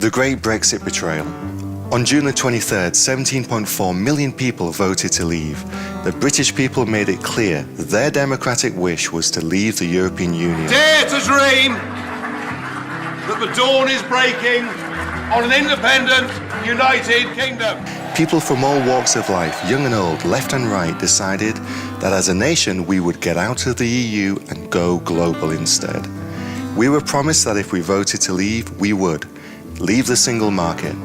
The Great Brexit Betrayal. On June the 23rd, 17.4 million people voted to leave. The British people made it clear that their democratic wish was to leave the European Union. Dare to dream that the dawn is breaking on an independent, united kingdom. People from all walks of life, young and old, left and right, decided that as a nation we would get out of the EU and go global instead. We were promised that if we voted to leave, we would leave the single market,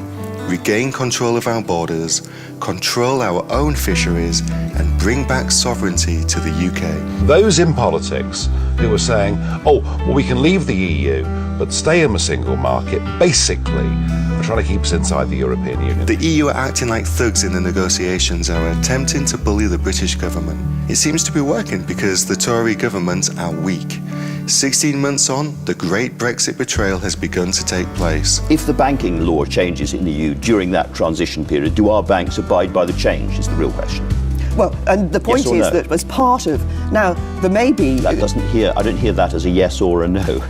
regain control of our borders, control our own fisheries, and bring back sovereignty to the UK. Those in politics who were saying, oh, well, we can leave the EU, but stay in a single market, basically are trying to keep us inside the European Union. The EU are acting like thugs in the negotiations and are attempting to bully the British government. It seems to be working because the Tory government are weak. 16 months on, the Great Brexit Betrayal has begun to take place. If the banking law changes in the EU during that transition period, do our banks abide by the change, is the real question. Well, and the point is that as part of... Now, there may be... I don't hear that as a yes or a no.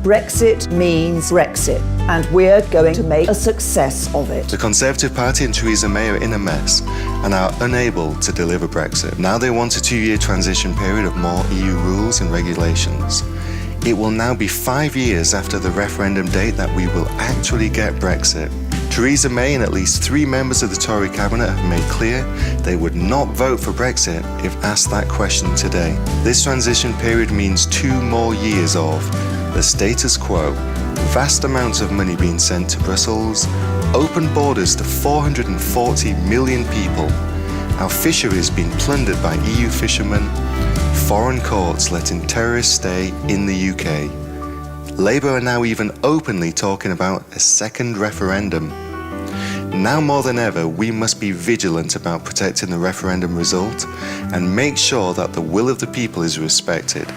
Brexit means Brexit, and we're going to make a success of it. The Conservative Party and Theresa May are in a mess and are unable to deliver Brexit. Now they want a 2-year transition period of more EU rules and regulations. It will now be 5 years after the referendum date that we will actually get Brexit. Theresa May and at least 3 members of the Tory cabinet have made clear they would not vote for Brexit if asked that question today. This transition period means 2 more years of the status quo, vast amounts of money being sent to Brussels, open borders to 440 million people, our fisheries being plundered by EU fishermen, foreign courts letting terrorists stay in the UK. Labour are now even openly talking about a second referendum. Now more than ever, we must be vigilant about protecting the referendum result and make sure that the will of the people is respected.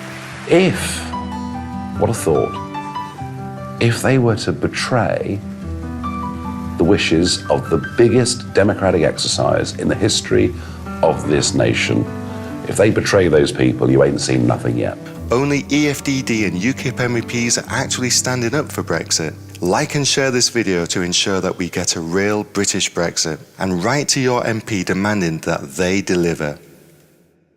What a thought. If they were to betray the wishes of the biggest democratic exercise in the history of this nation, if they betray those people, you ain't seen nothing yet. Only EFDD and UKIP MEPs are actually standing up for Brexit. Like and share this video to ensure that we get a real British Brexit, and write to your MP demanding that they deliver.